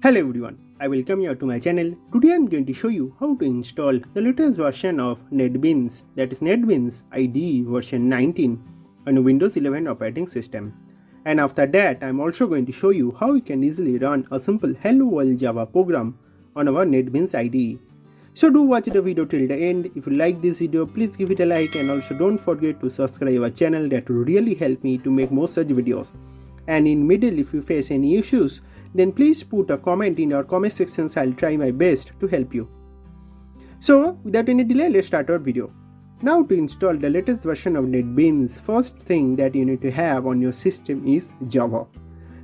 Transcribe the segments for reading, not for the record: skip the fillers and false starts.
Hello everyone, I welcome you to my channel. Today I am going to show you how to install the latest version of NetBeans, that is NetBeans IDE version 19 on Windows 11 operating system. And after that I am also going to show you how you can easily run a simple Hello World Java program on our NetBeans IDE. So do watch the video till the end. If you like this video, please give it a like and also don't forget to subscribe our channel. That will really help me to make more such videos. And in middle, if you face any issues, then please put a comment in our comment sections. I'll try my best to help you. So without any delay, let's start our video. Now to install the latest version of NetBeans, first thing that you need to have on your system is Java.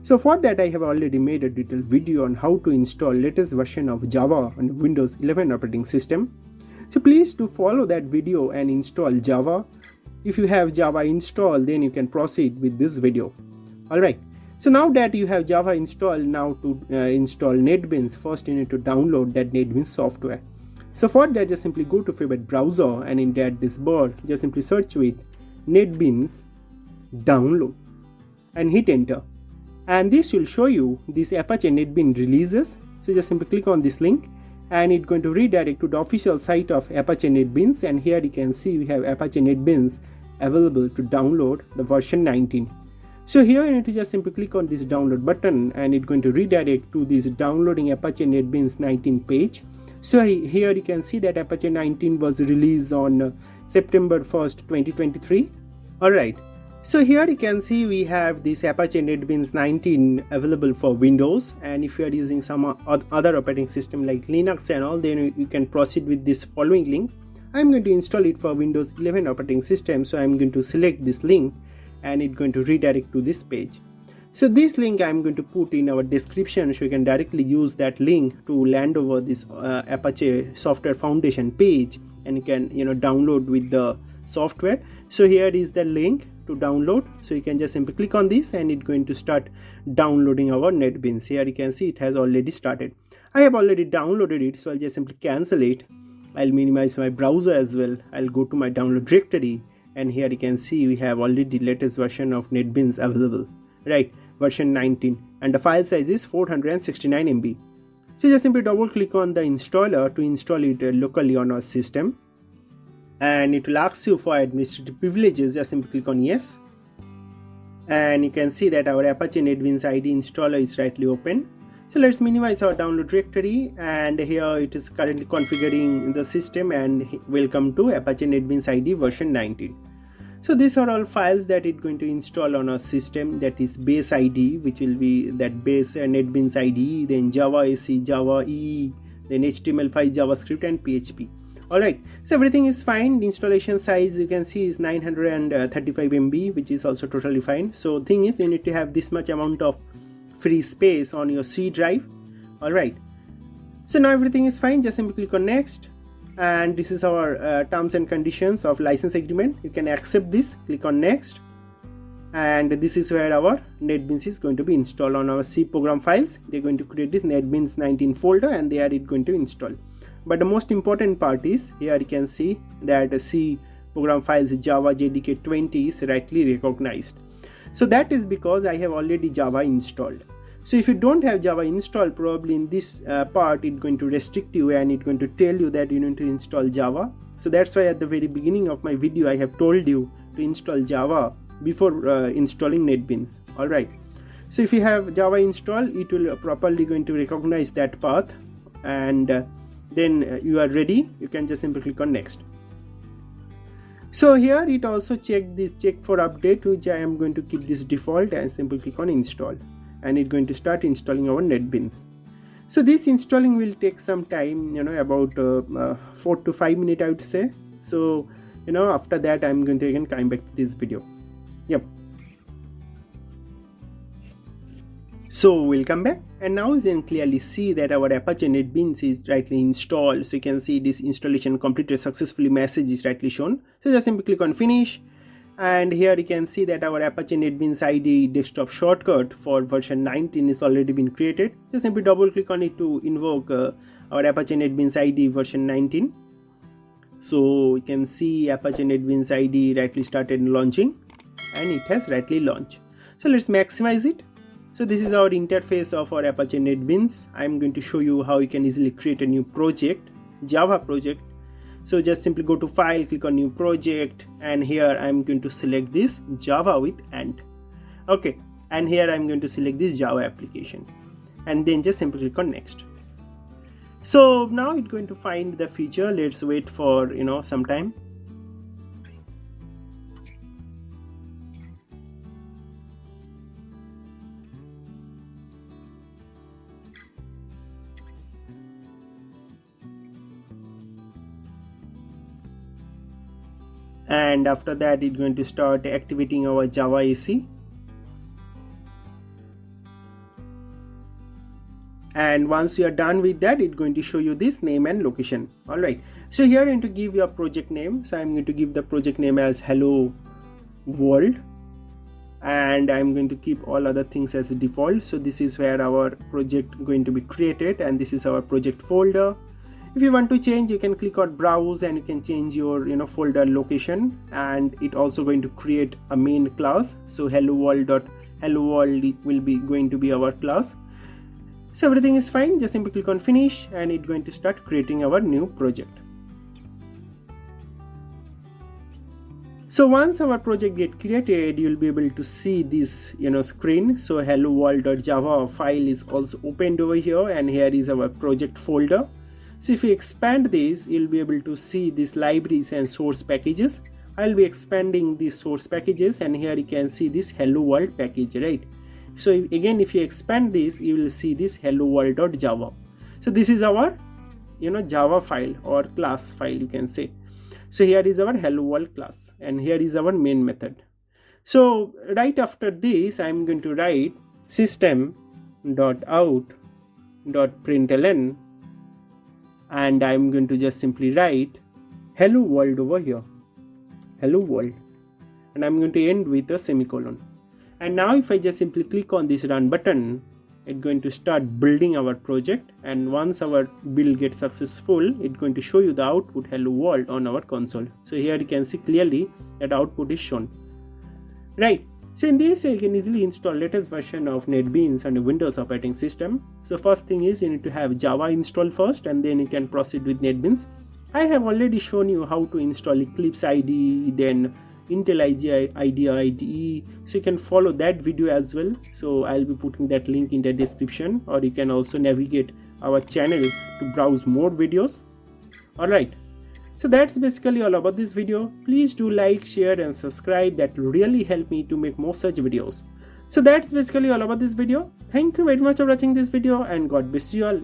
So for that I have already made a detailed video on how to install latest version of Java on Windows 11 operating system. So please do follow that video and install Java. If you have Java installed, then you can proceed with this video. Alright. So now that you have Java installed, now to install NetBeans, first you need to download that NetBeans software. So for that, just simply go to favorite browser and in that this bar, just simply search with NetBeans download and hit enter. And this will show you this Apache NetBeans releases. So just simply click on this link and it's going to redirect to the official site of Apache NetBeans, and here you can see we have Apache NetBeans available to download the version 19. So here you need to just simply click on this download button and it's going to redirect to this downloading Apache NetBeans 19 page. So here you can see that Apache 19 was released on September 1st, 2023. Alright, so here you can see we have this Apache NetBeans 19 available for Windows, and if you are using some other operating system like Linux and all, then you can proceed with this following link. I'm going to install it for Windows 11 operating system, so I'm going to select this link and it's going to redirect to this page. So this link I'm going to put in our description, so you can directly use that link to land over this Apache Software Foundation page, and you can download with the software. So here is the link to download, so you can just simply click on this and it's going to start downloading our NetBeans. Here you can see it has already started. I have already downloaded it, so I'll just simply cancel it. I'll minimize my browser as well. I'll go to my download directory, and here you can see we have already the latest version of NetBeans available, right, version 19, and the file size is 469 MB. So just simply double click on the installer to install it locally on our system, and it will ask you for administrative privileges. Just simply click on yes, and you can see that our Apache NetBeans IDE installer is rightly open. So let's minimize our download directory, and here it is currently configuring the system, and welcome to Apache NetBeans IDE version 19. So these are all files that it's going to install on our system, that is base IDE, which will be that base NetBeans IDE, then Java SE, Java EE, then HTML5, JavaScript and PHP. Alright, so everything is fine. The installation size you can see is 935 MB, which is also totally fine. So thing is, you need to have this much amount of free space on your C drive. Alright, so now everything is fine. Just simply click on next, and this is our terms and conditions of license agreement. You can accept this, click on next, and this is where our NetBeans is going to be installed on our C program files. They're going to create this NetBeans 19 folder, and there it's going to install. But the most important part is here you can see that the C program files Java JDK 20 is rightly recognized. So that is because I have already Java installed. So if you don't have Java installed, probably in this part it's going to restrict you and it's going to tell you that you need to install Java. So that's why at the very beginning of my video I have told you to install Java before installing NetBeans. Alright, so if you have Java installed, it will properly going to recognize that path, and then you are ready. You can just simply click on next. So here it also check for update, which I am going to keep this default, and simply click on install, and it's going to start installing our NetBeans. So this installing will take some time, about 4 to 5 minutes I would say. So after that I'm going to again come back to this video. Yep. So we'll come back, and now you can clearly see that our Apache NetBeans is rightly installed. So you can see this installation completed successfully message is rightly shown. So just simply click on finish, and here you can see that our Apache NetBeans IDE desktop shortcut for version 19 is already been created. Just simply double click on it to invoke our Apache NetBeans IDE version 19. So you can see Apache NetBeans IDE rightly started launching, and it has rightly launched. So let's maximize it. So this is our interface of our Apache NetBeans. I'm going to show you how you can easily create a new project, Java project. So just simply go to File, click on New Project, and here I'm going to select this Java with Ant. Okay, and here I'm going to select this Java application, and then just simply click on Next. So now it's going to find the feature. Let's wait for some time. And after that it's going to start activating our Java AC. And once you are done with that, it's going to show you this name and location. All right, so here I'm going to give your project name. So I'm going to give the project name as Hello World, and I'm going to keep all other things as default. So this is where our project going to be created, and this is our project folder. If you want to change, you can click on browse and you can change your folder location, and it also going to create a main class. So hello world will be going to be our class. So everything is fine. Just simply click on finish, and it's going to start creating our new project. So once our project get created, you'll be able to see this screen. So hello world.java file is also opened over here, and here is our project folder. So if you expand this, you'll be able to see these libraries and source packages. I'll be expanding these source packages, and here you can see this hello world package, right? So again, if you expand this, you will see this hello world.java. So this is our Java file or class file, you can say. So here is our hello world class, and here is our main method. So right after this, I'm going to write system.out.println, and I'm going to just simply write hello world over here, hello world, and I'm going to end with a semicolon. And now if I just simply click on this run button, it's going to start building our project, and once our build gets successful, it's going to show you the output hello world on our console. So here you can see clearly that output is shown, right? So in this, you can easily install latest version of NetBeans on a Windows operating system. So first thing is you need to have Java installed first, and then you can proceed with NetBeans. I have already shown you how to install Eclipse IDE, then Intel IDE, so you can follow that video as well. So I'll be putting that link in the description, or you can also navigate our channel to browse more videos. All right. So that's basically all about this video. Please do like, share and subscribe. That will really help me to make more such videos. So that's basically all about this video. Thank you very much for watching this video, and God bless you all.